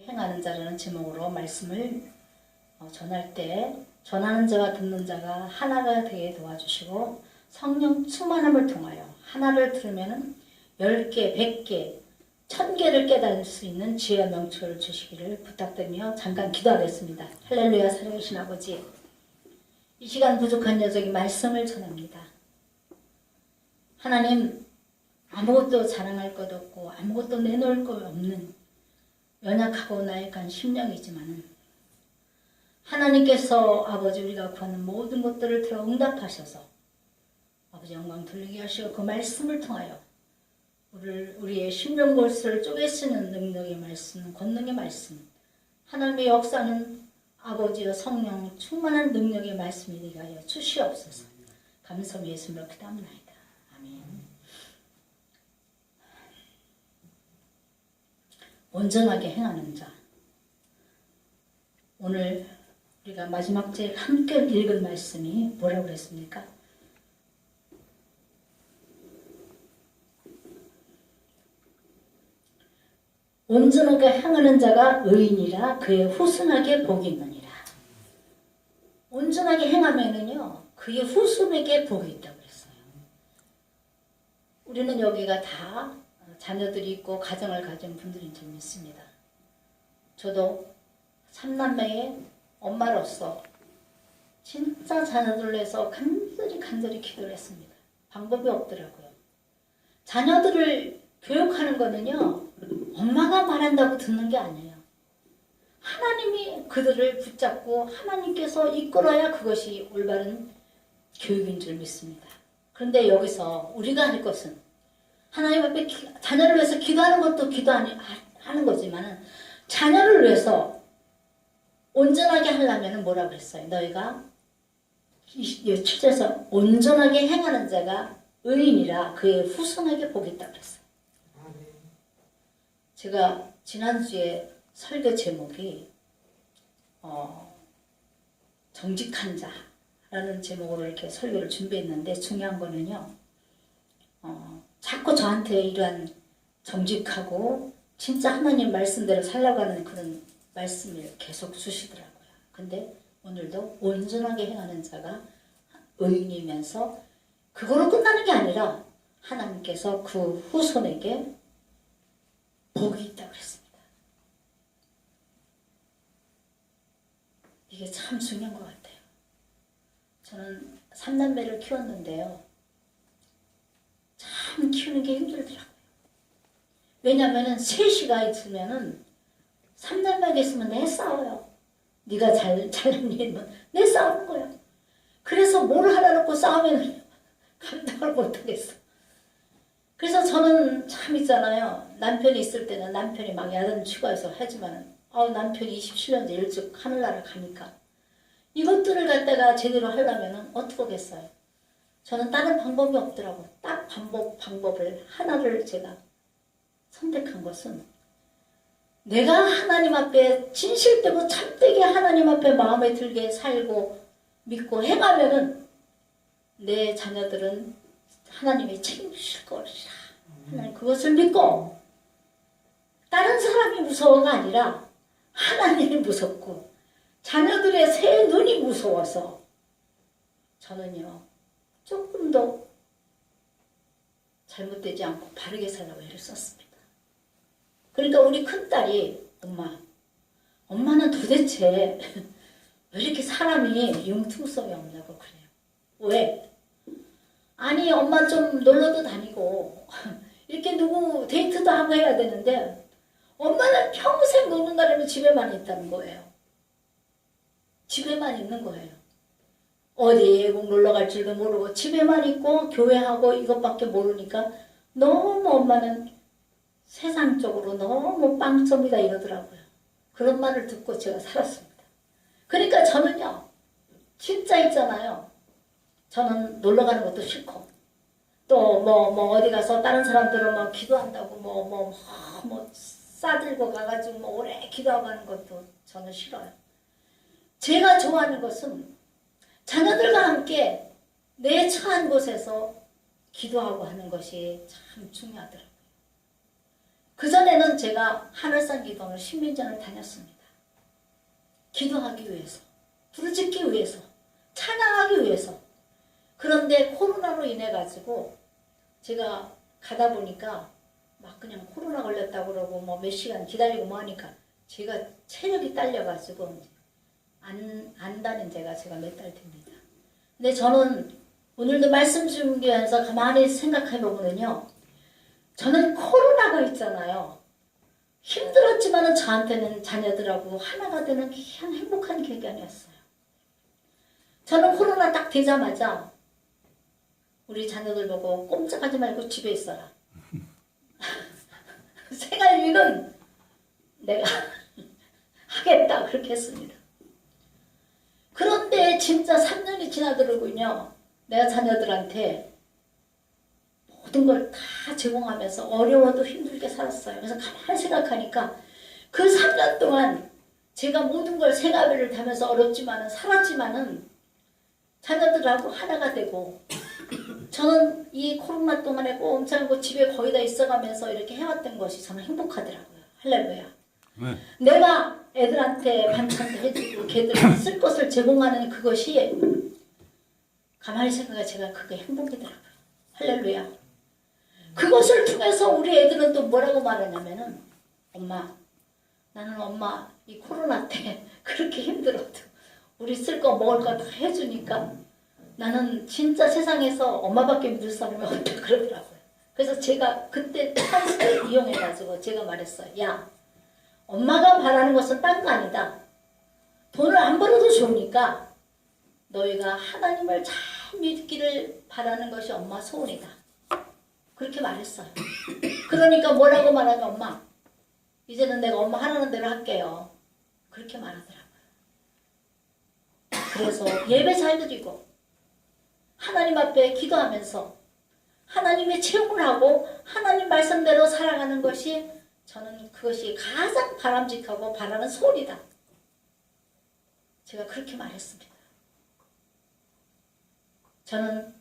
행하는 자라는 제목으로 말씀을 전할 때 전하는 자와 듣는 자가 하나가 되게 도와주시고 성령 충만함을 통하여 하나를 들으면 10개, 100개, 1000개를 깨달을 수 있는 지혜와 명철을 주시기를 부탁드리며 잠깐 기도하겠습니다. 할렐루야. 살아계신 아버지, 이 시간 부족한 여정이 말씀을 전합니다. 하나님, 아무것도 자랑할 것 없고 아무것도 내놓을 것 없는 연약하고 나약한 심령이지만 하나님께서 아버지 우리가 구하는 모든 것들을 들어 응답하셔서 아버지 영광 돌리게 하시고 그 말씀을 통하여 우리의 심령 골수를 쪼개시는 능력의 말씀, 권능의 말씀, 하나님의 역사는 아버지와 성령 충만한 능력의 말씀이 되게 하여 주시옵소서. 감사히 예수님으로 기도합니다. 아멘. 온전하게 행하는 자. 오늘 우리가 마지막 제 함께 읽은 말씀이 뭐라고 그랬습니까? 온전하게 행하는 자가 의인이라 그의 후손에게 복이 있느니라. 온전하게 행하면은요, 그의 후손에게 복이 있다고 했어요. 우리는 여기가 다 자녀들이 있고 가정을 가진 분들인 줄 믿습니다. 저도 3남매의 엄마로서 진짜 자녀들을 위해서 간절히 기도를 했습니다. 방법이 없더라고요. 자녀들을 교육하는 거는요, 엄마가 말한다고 듣는 게 아니에요. 하나님이 그들을 붙잡고 하나님께서 이끌어야 그것이 올바른 교육인 줄 믿습니다. 그런데 여기서 우리가 할 것은 하나님 앞에 자녀를 위해서 기도하는 것도 기도하는 거지만 자녀를 위해서 온전하게 하려면 뭐라고 그랬어요? 너희가 7절에서 온전하게 행하는 자가 의인이라 그의 후손에게 복이 있다고 그랬어요. 제가 지난주에 설교 제목이 정직한 자라는 제목으로 이렇게 설교를 준비했는데 중요한 거는요. 자꾸 저한테 이러한 정직하고 진짜 하나님 말씀대로 살아가는 그런 말씀을 계속 주시더라고요. 근데 오늘도 온전하게 행하는 자가 의인이면서 그거로 끝나는 게 아니라 하나님께서 그 후손에게 복이 있다고 그랬습니다. 이게 참 중요한 것 같아요. 저는 3남매를 키웠는데요. 참 키우는 게 힘들더라고요. 왜냐면은 셋이가 있으면은 3남매가 있으면 내 싸워요. 네가 잘난 내 싸우는 거야. 그래서 뭘 하나 놓고 싸우면 감당을 못하겠어. 그래서 저는 참 있잖아요. 남편이 있을 때는 남편이 막 야단 치고 해서 하지만 남편이 27년째 일찍 하늘나라 가니까 이것들을 갖다가 제대로 하려면 어떻게 하겠어요? 저는 다른 방법이 없더라고요. 딱 방법을 하나를 제가 선택한 것은 내가 하나님 앞에 진실되고 참되게 하나님 앞에 마음에 들게 살고 믿고 행하면은 내 자녀들은 하나님이 책임지실 것이라. 하나님 그것을 믿고 다른 사람이 무서워가 아니라 하나님이 무섭고 자녀들의 새 눈이 무서워서 저는요 조금 더 잘못되지 않고 바르게 살라고 애를 썼습니다. 그러니까 우리 큰딸이 엄마는 도대체 왜 이렇게 사람이 융통성이 없냐고 그래요. 왜? 아니 엄마 좀 놀러도 다니고 이렇게 누구 데이트도 하고 해야 되는데 엄마는 평생 노는 날에는 집에만 있다는 거예요. 집에만 있는 거예요. 어디 외국 놀러 갈 줄도 모르고 집에만 있고 교회하고 이것밖에 모르니까 너무 엄마는 세상적으로 너무 빵점이다 이러더라고요. 그런 말을 듣고 제가 살았습니다. 그러니까 저는요 진짜 있잖아요. 저는 놀러 가는 것도 싫고 또 어디 가서 다른 사람들은 기도한다고 싸들고 가가지고 오래 기도하고 하는 것도 저는 싫어요. 제가 좋아하는 것은 자녀들과 함께 내 처한 곳에서 기도하고 하는 것이 참 중요하더라고요. 그전에는 제가 하늘산 기도원을 신민전을 다녔습니다. 기도하기 위해서, 부르짖기 위해서, 찬양하기 위해서. 그런데 코로나로 인해 가지고 제가 가다 보니까 막 그냥 코로나 걸렸다고 그러고 뭐 몇 시간 기다리고 뭐 하니까 제가 체력이 딸려가지고 안 다닌 제가 몇 달 됩니다. 근데 저는 오늘도 말씀 준비하면서 가만히 생각해 보면요, 저는 코로나가 있잖아요. 힘들었지만은 저한테는 자녀들하고 하나가 되는 귀한 행복한 기간이었어요. 저는 코로나 딱 되자마자 우리 자녀들 보고 꼼짝하지 말고 집에 있어라. 생활비는 내가 하겠다 그렇게 했습니다. 그런데 진짜 3년이 지나더라고요. 내가 자녀들한테 모든 걸 다 제공하면서 어려워도 힘들게 살았어요. 그래서 가만히 생각하니까 그 3년 동안 제가 모든 걸 생활비를 타면서 어렵지만은 살았지만은 자녀들하고 하나가 되고, 저는 이 코로나 동안에 꼼짝않고 집에 거의 다 있어가면서 이렇게 해왔던 것이 저는 행복하더라고요. 할렐루야. 네. 내가 애들한테 반찬도 해주고 걔들 쓸 것을 제공하는 그것이 가만히 생각해 제가 그게 행복이더라고요. 할렐루야. 그것을 통해서 우리 애들은 또 뭐라고 말하냐면은, 엄마, 나는 엄마 이 코로나 때 그렇게 힘들어도 우리 쓸 거 먹을 거 다 해주니까 나는 진짜 세상에서 엄마밖에 믿을 사람이 없다 그러더라고요. 그래서 제가 그때 찬스를 이용해가지고 제가 말했어요. 야, 엄마가 바라는 것은 딴 거 아니다. 돈을 안 벌어도 좋으니까 너희가 하나님을 잘 믿기를 바라는 것이 엄마 소원이다. 그렇게 말했어요. 그러니까 뭐라고 말하냐, 엄마. 이제는 내가 엄마 하라는 대로 할게요. 그렇게 말하더라고요. 그래서 예배 잘 드리고 하나님 앞에 기도하면서 하나님의 체험을 하고 하나님 말씀대로 살아가는 것이, 저는 그것이 가장 바람직하고 바라는 소원이다. 제가 그렇게 말했습니다. 저는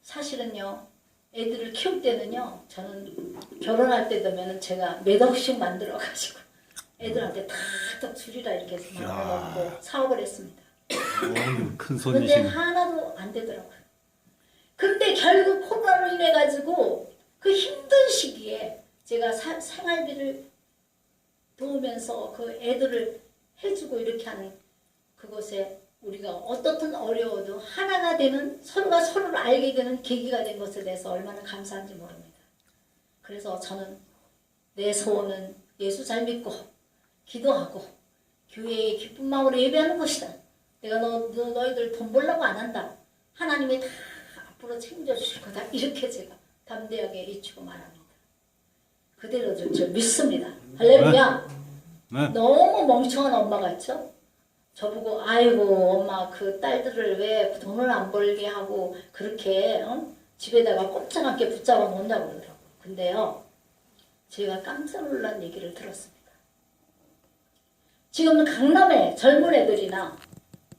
사실은요, 애들을 키울 때는요, 저는 결혼할 때 되면은 제가 몇 억씩 만들어가지고 애들한테 탁탁 줄이라 이렇게 해서 만들어놓고 사업을 했습니다. 큰 손이시네. 근데 하나도 안 되더라고요. 근데 결국 코로나로 인해 가지고 그 힘든 시기에 제가 생활비를 도우면서 그 애들을 해주고 이렇게 하는 그곳에 우리가 어떻든 어려워도 하나가 되는, 서로가 서로를 알게 되는 계기가 된 것에 대해서 얼마나 감사한지 모릅니다. 그래서 저는 내 소원은 예수 잘 믿고 기도하고 교회에 기쁜 마음으로 예배하는 것이다. 내가 너희들 돈 벌려고 안 한다. 하나님이 다 앞으로 챙겨주실 거다. 이렇게 제가 담대하게 외치고 말합니다. 그대로 저 믿습니다. 할렐루야. 네. 너무 멍청한 엄마가 있죠. 저보고 아이고 엄마 그 딸들을 왜 돈을 안 벌게 하고 그렇게 집에다가 꼼짝않게 붙잡아 놓는다고 그러더라고요. 근데요, 제가 깜짝 놀란 얘기를 들었습니다. 지금 강남에 젊은 애들이나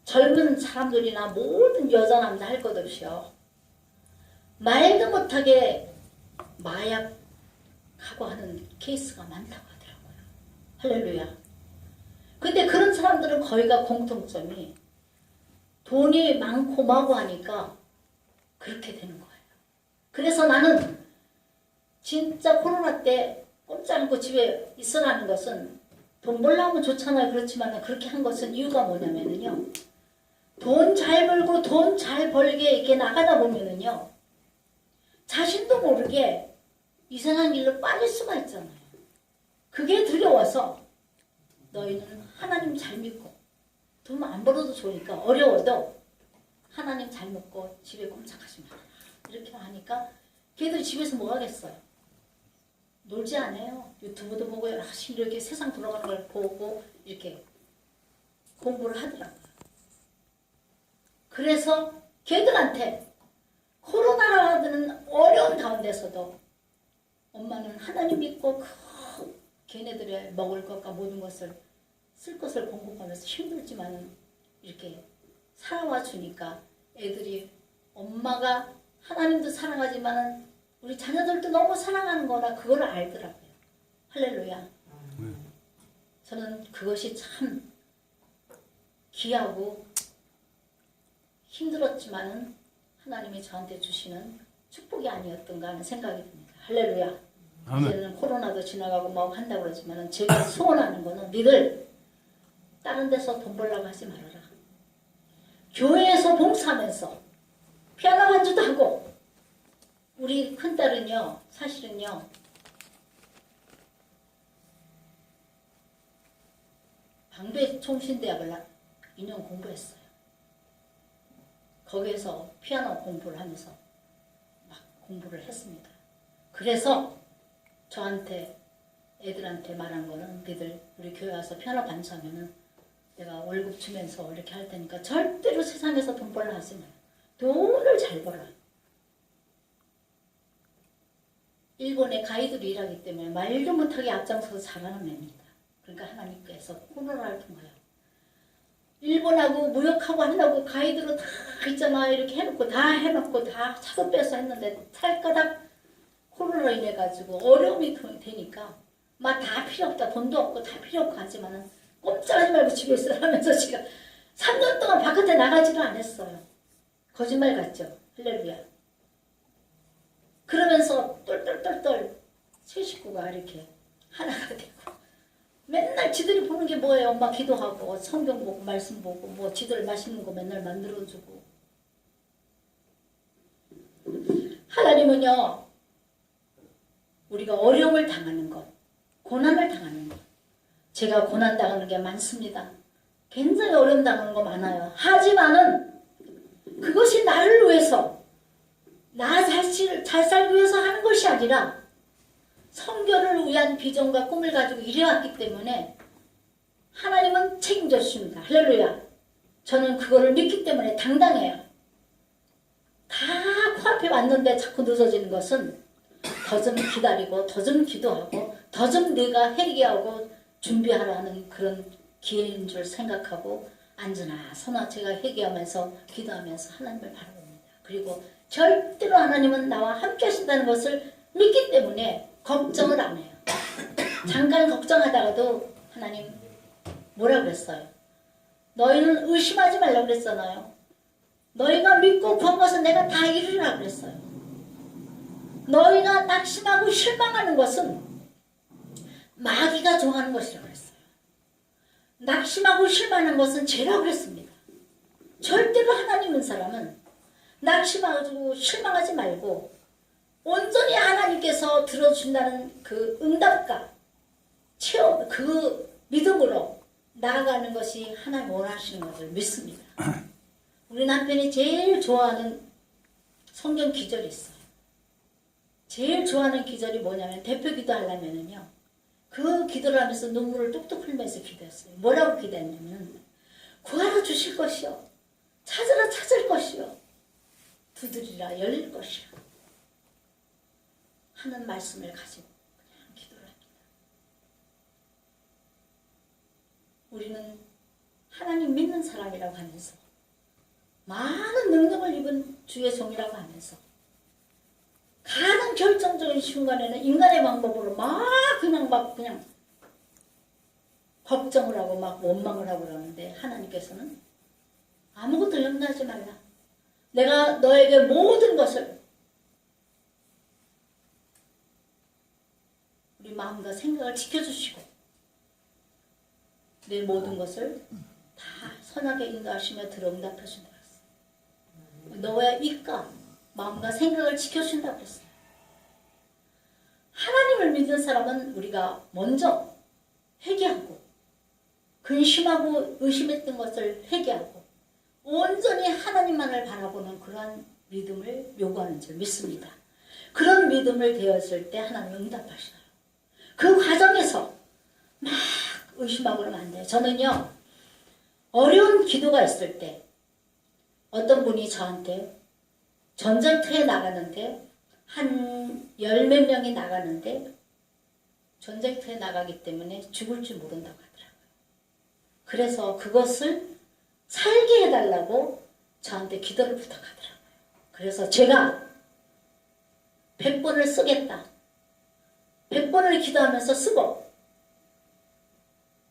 젊은 사람들이나 모든 여자 남자 할 것 없이요, 말도 못하게 마약하고 하는 케이스가 많다고 하더라고요. 할렐루야. 근데 그런 사람들은 거의가 공통점이 돈이 많고 마고 하니까 그렇게 되는 거예요. 그래서 나는 진짜 코로나 때 꼼짝 않고 집에 있으라는 것은, 돈 벌려면 좋잖아요. 그렇지만 그렇게 한 것은 이유가 뭐냐면요, 돈 잘 벌고 돈 잘 벌게 이렇게 나가다 보면은요, 자신도 모르게 이상한 길로 빠질 수가 있잖아요. 그게 두려워서 너희는 하나님 잘 믿고 돈 안 벌어도 좋으니까 어려워도 하나님 잘 믿고 집에 꼼짝하지 마라. 이렇게 하니까 걔들 집에서 뭐 하겠어요? 놀지 않아요. 유튜브도 보고 여러 가지 이렇게 세상 돌아가는 걸 보고 이렇게 공부를 하더라고요. 그래서 걔들한테 코로나라는 어려운 가운데서도 엄마는 하나님 믿고 그 걔네들의 먹을 것과 모든 것을 쓸 것을 공급하면서 힘들지만 이렇게 살아와 주니까 애들이 엄마가 하나님도 사랑하지만 우리 자녀들도 너무 사랑하는 거나 그걸 알더라고요. 할렐루야. 저는 그것이 참 귀하고 힘들었지만은 하나님이 저한테 주시는 축복이 아니었던가 하는 생각이 듭니다. 할렐루야. 아멘. 이제는 코로나도 지나가고 뭐 한다고 그러지만은 제가 소원하는 거는 니들 다른 데서 돈 벌려고 하지 말아라. 교회에서 봉사하면서 피아노 반주도 하고 우리 큰딸은요 사실은요 방배 총신대학을 2년 공부했어요. 거기에서 피아노 공부를 하면서 막 공부를 했습니다. 그래서 저한테 애들한테 말한 거는 니들 우리 교회 와서 피아노 반주하면은 내가 월급 주면서 이렇게 할 테니까 절대로 세상에서 돈 벌라 하지 마요. 돈을 잘 벌어. 일본의 가이드로 일하기 때문에 말도 못하게 앞장서서 잘하는 애입니다. 그러니까 하나님께서 코로나를 통하여 일본하고 무역하고 한다고 가이드로 다 있잖아 이렇게 해놓고 다 해놓고 다 차도 빼서 했는데 살까닥 코로나로 인해 가지고 어려움이 되니까 막 다 필요 없다 돈도 없고 다 필요 없고 하지만은 꼼짝하지 말고 집에 있으라면서 제가 3년 동안 바깥에 나가지도 않았어요. 거짓말 같죠? 할렐루야. 그러면서 똘똘똘똘 세 식구가 이렇게 하나가 되고 맨날 지들이 보는 게 뭐예요? 엄마 기도하고 성경 보고 말씀 보고 뭐 지들 맛있는 거 맨날 만들어주고 하나님은요 우리가 어려움을 당하는 것 고난을 당하는 것 제가 고난 당하는 게 많습니다. 굉장히 어려움 당하는 거 많아요. 하지만은 그것이 나를 위해서 나 자신을 잘 살기 위해서 하는 것이 아니라 성결을 위한 비전과 꿈을 가지고 일해왔기 때문에 하나님은 책임져 주십니다. 할렐루야. 저는 그거를 믿기 때문에 당당해요. 다 코앞에 왔는데 자꾸 늦어지는 것은 더 좀 기다리고 더 좀 기도하고 더 좀 내가 회개하고 준비하라는 그런 기회인 줄 생각하고 앉으나 서나 제가 회개하면서 기도하면서 하나님을 바라봅니다. 그리고 절대로 하나님은 나와 함께 하신다는 것을 믿기 때문에 걱정을 안 해요. 잠깐 걱정하다가도 하나님 뭐라 그랬어요? 너희는 의심하지 말라고 그랬잖아요. 너희가 믿고 구한 것은 내가 다 이루리라 그랬어요. 너희가 낙심하고 실망하는 것은 마귀가 좋아하는 것이라고 그랬어요. 낙심하고 실망하는 것은 죄라고 그랬습니다. 절대로 하나님은 사람은 낙심하고 실망하지 말고 온전히 하나님께서 들어준다는 그 응답과 체험, 그 믿음으로 나아가는 것이 하나님 원하시는 것을 믿습니다. 우리 남편이 제일 좋아하는 성경 기절이 있어요. 제일 좋아하는 기절이 뭐냐면 대표 기도하려면은요. 그 기도를 하면서 눈물을 뚝뚝 흘리면서 기도했어요. 뭐라고 기도했냐면 구하라 주실 것이요. 찾으라 찾을 것이요. 두드리라 열릴 것이요. 하는 말씀을 가지고 그냥 기도를 합니다. 우리는 하나님 믿는 사람이라고 하면서 많은 능력을 입은 주의 종이라고 하면서 가장 결정적인 순간에는 인간의 방법으로 그냥 걱정을 하고 막 원망을 하고 그러는데 하나님께서는 아무것도 염려하지 말라. 내가 너에게 모든 것을 우리 마음과 생각을 지켜주시고 내 모든 것을 다 선하게 인도하시며 들어응답해 준다 그랬어요. 너의 입과 마음과 생각을 지켜준다고 그랬어요. 하나님을 믿는 사람은 우리가 먼저 회개하고 근심하고 의심했던 것을 회개하고 온전히 하나님만을 바라보는 그러한 믿음을 요구하는 줄 믿습니다. 그런 믿음을 되었을 때 하나님은 응답하셔요. 그 과정에서 막 의심하고 그러면 안 돼요. 저는요 어려운 기도가 있을 때 어떤 분이 저한테 전쟁터에 나가는데 한 열 몇 명이 나가는데 전쟁터에 나가기 때문에 죽을 줄 모른다고 하더라고요. 그래서 그것을 살게 해달라고 저한테 기도를 부탁하더라고요. 그래서 제가 100번을 쓰겠다. 100번을 기도하면서 쓰고,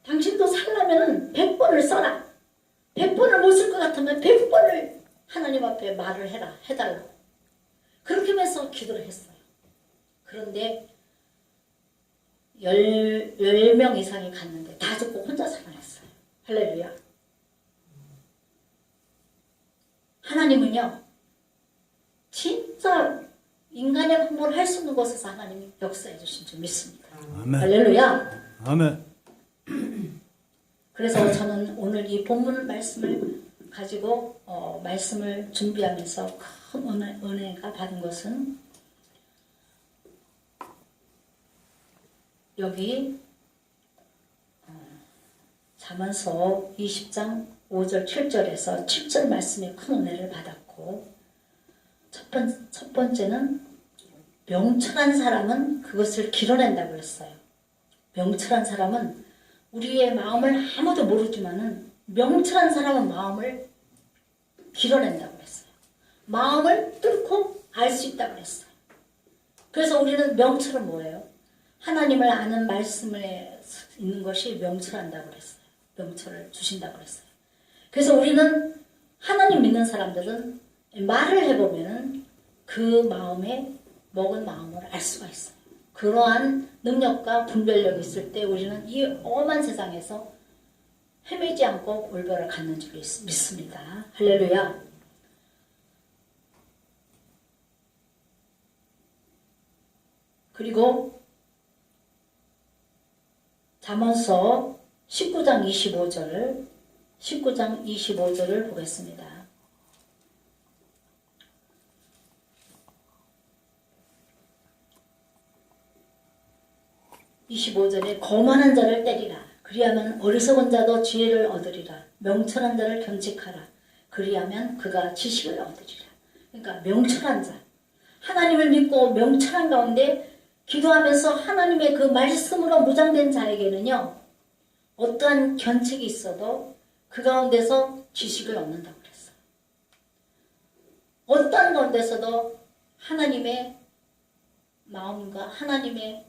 당신도 살려면은 100번을 써라. 100번을 못 쓸 것 같으면 100번을 하나님 앞에 말을 해달라고. 그렇게 하면서 기도를 했어요. 그런데 10명 이상이 갔는데 다 죽고 혼자 살아났어요. 할렐루야. 하나님은요, 진짜 인간의 방법을 할 수 없는 곳에서 하나님이 역사해 주신 줄 믿습니다. 아멘. 할렐루야. 아멘. 그래서 저는 오늘 이 본문 말씀을 가지고 말씀을 준비하면서 큰 은혜가 받은 것은 여기 잠언서 20장 5절 7절에서 7절 말씀에 큰 은혜를 받았고, 첫 번째는 명철한 사람은 그것을 길어낸다고 했어요. 명철한 사람은 우리의 마음을 아무도 모르지만은 명철한 사람은 마음을 길어낸다고 했어요. 마음을 뚫고 알 수 있다고 했어요. 그래서 우리는 명철은 뭐예요? 하나님을 아는 말씀에 있는 것이 명철한다고 그랬어요. 명철을 주신다고 그랬어요. 그래서 우리는 하나님 믿는 사람들은 말을 해보면은 그 마음에 먹은 마음을 알 수가 있어요. 그러한 능력과 분별력이 있을 때 우리는 이 엄한 세상에서 헤매지 않고 올바를 갖는 줄 믿습니다. 할렐루야. 그리고 잠언서 19장 25절을 보겠습니다. 25절에 거만한 자를 때리라. 그리하면 어리석은 자도 지혜를 얻으리라. 명철한 자를 견직하라. 그리하면 그가 지식을 얻으리라. 그러니까 명철한 자. 하나님을 믿고 명철한 가운데 기도하면서 하나님의 그 말씀으로 무장된 자에게는요, 어떠한 견책이 있어도 그 가운데서 지식을 얻는다고 그랬어요. 어떠한 가운데서도 하나님의 마음과 하나님의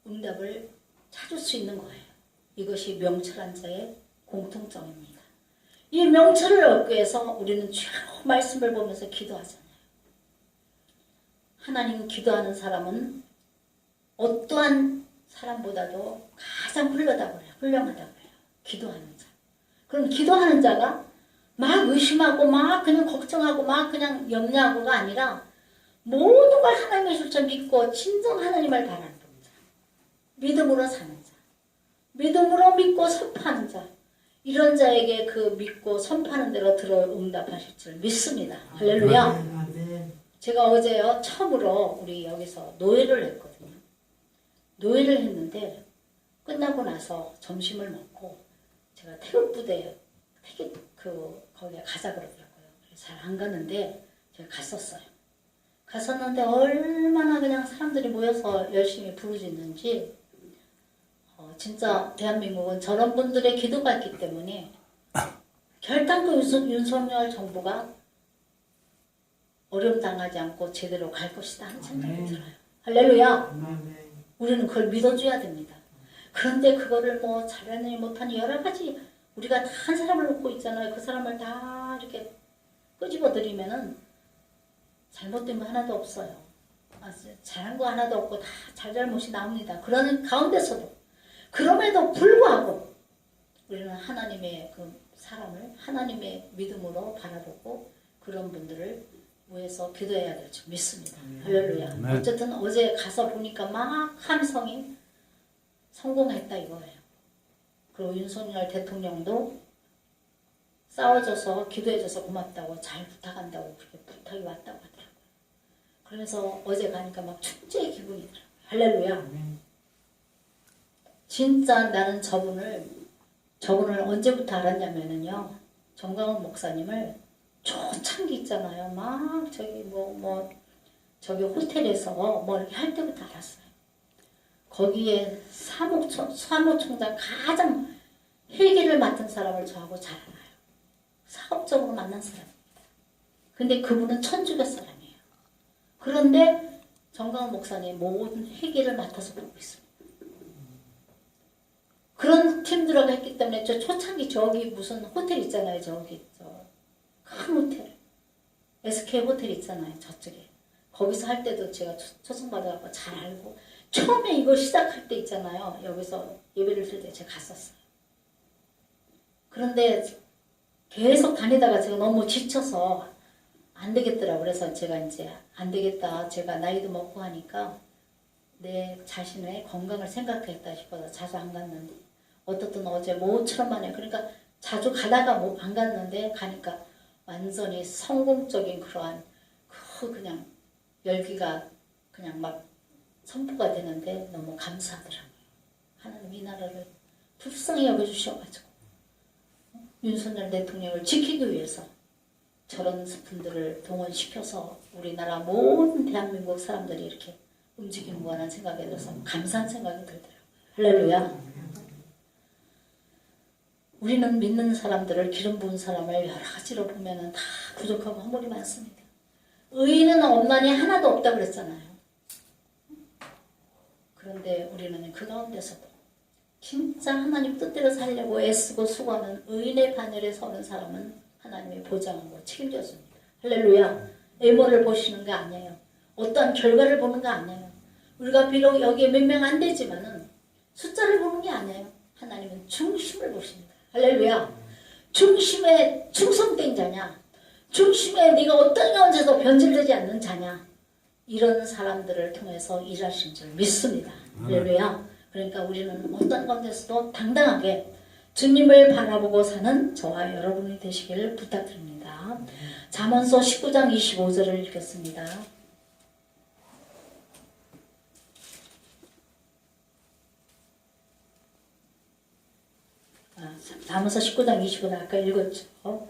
응답을 찾을 수 있는 거예요. 이것이 명철한 자의 공통점입니다. 이 명철을 얻기 위해서 우리는 쭉 말씀을 보면서 기도하잖아요. 하나님 기도하는 사람은 어떠한 사람보다도 가장 훌륭하다고 해요. 기도하는 자. 그럼 기도하는 자가 막 의심하고 막 그냥 걱정하고 막 그냥 염려하고가 아니라 모든 걸 하나님의 실체 믿고 진정 하나님을 바라는 자. 믿음으로 사는 자. 믿음으로 믿고 선포하는 자. 이런 자에게 그 믿고 선포하는 대로 들어 응답하실 줄 믿습니다. 할렐루야. 제가 어제요 처음으로 우리 여기서 노예를 했거든요. 노예를 했는데 끝나고 나서 점심을 먹고 제가 태극부대에 거기에 가자 그러더라고요. 잘 안 가는데 제가 갔었어요. 갔었는데 얼마나 그냥 사람들이 모여서 열심히 부르짖는지 진짜 대한민국은 저런 분들의 기도가 있기 때문에 결단코 윤석열 정부가 어려움 당하지 않고 제대로 갈 것이다 하는 생각이 들어요. 할렐루야. 우리는 그걸 믿어줘야 됩니다. 그런데 그거를 뭐 잘하니 못하니 여러 가지 우리가 다 한 사람을 놓고 있잖아요. 그 사람을 다 이렇게 끄집어들이면은 잘못된 거 하나도 없어요. 잘한 거 하나도 없고 다 잘잘못이 나옵니다. 그러는 가운데서도 그럼에도 불구하고 우리는 하나님의 그 사람을 하나님의 믿음으로 바라보고 그런 분들을 위해서 기도해야 될 줄 믿습니다. 할렐루야. 네. 어쨌든 어제 가서 보니까 막 함성이 성공했다 이거예요. 그리고 윤석열 대통령도 싸워줘서 기도해줘서 고맙다고 잘 부탁한다고 그렇게 부탁이 왔다고 하더라고요. 그러면서 어제 가니까 막 축제의 기분이더라고요. 할렐루야. 진짜 나는 저분을 언제부터 알았냐면은요, 정광훈 목사님을 초창기 있잖아요. 막 저기 호텔에서 뭐 이렇게 할 때부터 알았어요. 거기에 사무총장 가장 회계를 맡은 사람을 저하고 잘 알아요. 사업적으로 만난 사람입니다. 근데 그분은 천주교 사람이에요. 그런데 정강훈 목사님 모든 회계를 맡아서 보고 있습니다. 그런 팀들하고 했기 때문에 저 초창기 저기 무슨 호텔 있잖아요. 저기 큰 호텔 SK 호텔 있잖아요. 저쪽에 거기서 할 때도 제가 초청받아갖고 잘 알고 처음에 이거 시작할 때 있잖아요. 여기서 예배를 드릴 때 제가 갔었어요. 그런데 계속 다니다가 제가 너무 지쳐서 안 되겠더라고요. 그래서 제가 이제 안 되겠다. 제가 나이도 먹고 하니까 내 자신의 건강을 생각했다 싶어서 자주 안 갔는데 어떻든 어제 모처럼 만에 그러니까 자주 가다가 안 갔는데 가니까 완전히 성공적인 그러한 그냥 열기가 그냥 막 선포가 되는데 너무 감사하더라고요. 하나님 이 나라를 불쌍히 여겨주셔가지고 윤석열 대통령을 지키기 위해서 저런 분들을 동원시켜서 우리나라 모든 대한민국 사람들이 이렇게 움직이는 거라는 생각에 들어서 감사한 생각이 들더라고요. 할렐루야. 우리는 믿는 사람들을 기름 부은 사람을 여러 가지로 보면은 다 부족하고 허물이 많습니다. 의인은 없나니 하나도 없다 그랬잖아요. 그런데 우리는 그 가운데서도 진짜 하나님 뜻대로 살려고 애쓰고 수고하는 의인의 반열에 서는 사람은 하나님이 보장하고 책임져 줍니다. 할렐루야. 외모를 보시는 게 아니에요. 어떠한 결과를 보는 게 아니에요. 우리가 비록 여기에 몇 명 안 되지만은 숫자를 보는 게 아니에요. 하나님은 중심을 보십니다. 할렐루야. 중심에 충성된 자냐, 중심에 네가 어떤 가운데서 변질되지 않는 자냐, 이런 사람들을 통해서 일하신 줄 믿습니다. 할렐루야. 그러니까 우리는 어떤 가운데서도 당당하게 주님을 바라보고 사는 저와 여러분이 되시길 부탁드립니다. 잠언서 19장 25절을 읽겠습니다. 잠언서 19장 25절 아까 읽었죠.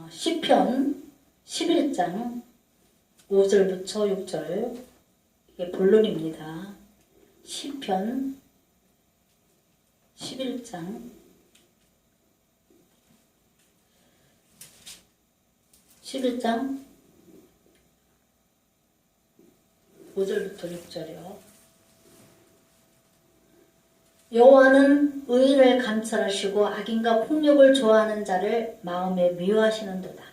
시편 11장 5절부터 6절 이게 본론입니다. 시편 11장 5절부터 6절이요. 여호와는 의인을 감찰하시고 악인과 폭력을 좋아하는 자를 마음에 미워하시는도다.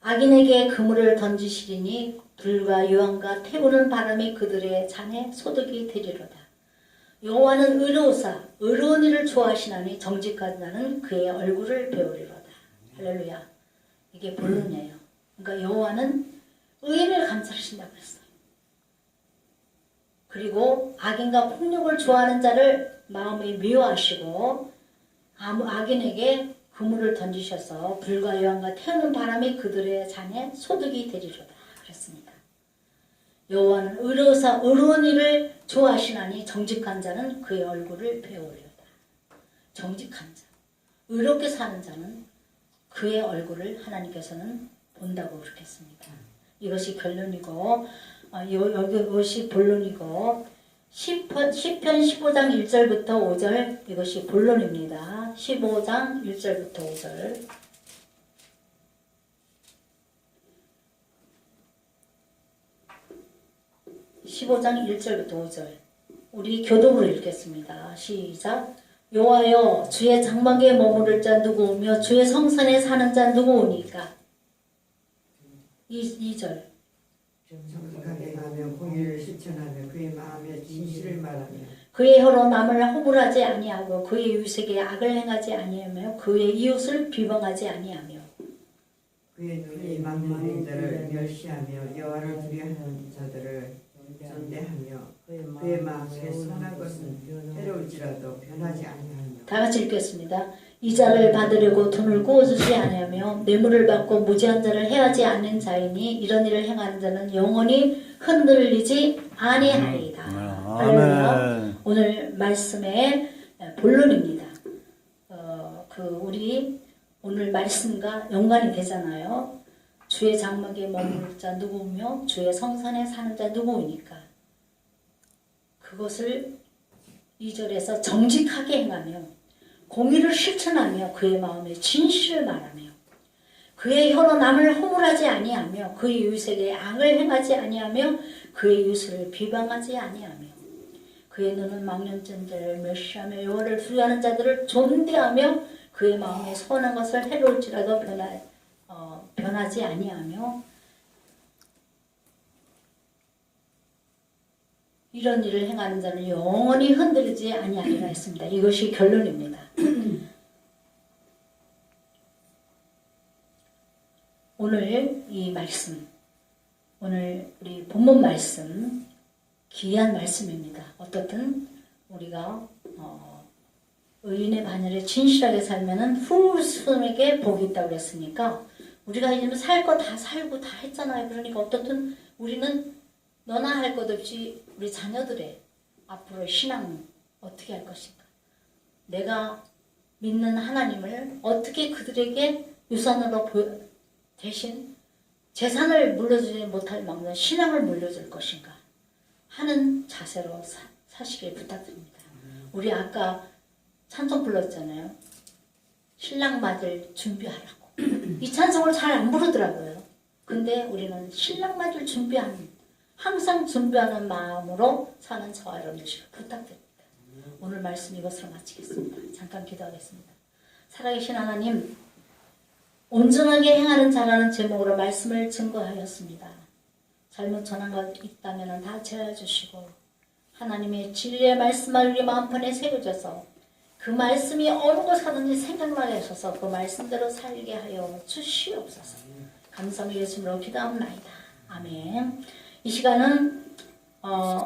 악인에게 그물을 던지시리니 불과 유황과 태우는 바람이 그들의 잔에 소득이 되리로다. 여호와는 의로우사 의로운 일을 좋아하시나니 정직한 자는 그의 얼굴을 배우리로다. 할렐루야. 이게 본론이에요. 그러니까 여호와는 의인을 감찰하신다고 했어요. 그리고 악인과 폭력을 좋아하는 자를 마음에 미워하시고 악인에게 그물을 던지셔서 불과 유황과 태우는 바람이 그들의 잔에 소득이 되리로다 그랬습니다. 여호와는 의로우사 의로운 일을 좋아하시나니 정직한 자는 그의 얼굴을 배우리로다. 정직한 자, 의롭게 사는 자는 그의 얼굴을 하나님께서는 본다고 그렇겠습니다. 이것이 결론이고 이것이 본론이고 시편 15장 1절부터 5절 이것이 본론입니다. 15장 1절부터 5절 15장 1절부터 5절 우리 교독으로 읽겠습니다. 시작. 여호와여 주의 장막에 머무를 자 누구오며 주의 성산에 사는 자 누구오니까. 2절 정직하게 하며 공의를 실천하며 그의 마음에 진실을 말하며 그의 혀로 남을 허물하지 아니하고 그의 이웃에게 악을 행하지 아니하며 그의 이웃을 비방하지 아니하며 그의 눈이 막는 자를 멸시하며 여호와를 두려워하는 자들을 전대하며 그의 마음에 선한 것은 해로울지라도 변하지 아니하며. 다 같이 읽겠습니다. 이자를 받으려고 돈을 구워주지 아니하며 뇌물을 받고 무지한 자를 해하지 않는 자이니 이런 일을 행하는 자는 영원히 흔들리지 아니하리이다. 아멘. 오늘 말씀의 본론입니다. 우리 오늘 말씀과 연관이 되잖아요. 주의 장막에 머무를 자 누구며 주의 성산에 사는 자 누구이니까. 그것을 2절에서 정직하게 행하며 공의를 실천하며 그의 마음에 진실을 말하며 그의 혀로 남을 허물하지 아니하며 그의 이웃에게 악을 행하지 아니하며 그의 이웃을 비방하지 아니하며 그의 눈은 망령된 자를 멸시하며 여호와를 두려워하는 자들을 존대하며 그의 마음에 선한 것을 해로울지라도 변하지 아니하며 이런 일을 행하는 자는 영원히 흔들리지 아니하리라 했습니다. 이것이 결론입니다. 오늘 이 말씀, 오늘 우리 본문 말씀 귀한 말씀입니다. 어떻든 우리가 의인의 반열에 진실하게 살면은 후손에게 복이 있다고 그랬으니까 우리가 이제 살 거 다 살고 다 했잖아요. 그러니까 어떻든 우리는 너나 할 것 없이 우리 자녀들의 앞으로 신앙 어떻게 할 것인가? 내가 믿는 하나님을 어떻게 그들에게 유산으로 대신 재산을 물려주지 못할 만큼 신앙을 물려줄 것인가 하는 자세로 사시길 부탁드립니다. 우리 아까 찬송 불렀잖아요. 신랑 맞을 준비하라고. 이 찬송을 잘 안 부르더라고요. 근데 우리는 신랑 맞을 준비하는, 항상 준비하는 마음으로 사는 저와 여러분들 부탁드립니다. 오늘 말씀 이것으로 마치겠습니다. 잠깐 기도하겠습니다. 살아계신 하나님, 온전하게 행하는 자라는 제목으로 말씀을 증거하였습니다. 잘못 전한 것 있다면 다 제어해주시고 하나님의 진리의 말씀을 우리 마음판에 새겨줘서 그 말씀이 어느 곳하든지 생각나게 하셔서 그 말씀대로 살게 하여 주시옵소서. 감사의 예수님으로 기도합니다. 아멘. 이 시간은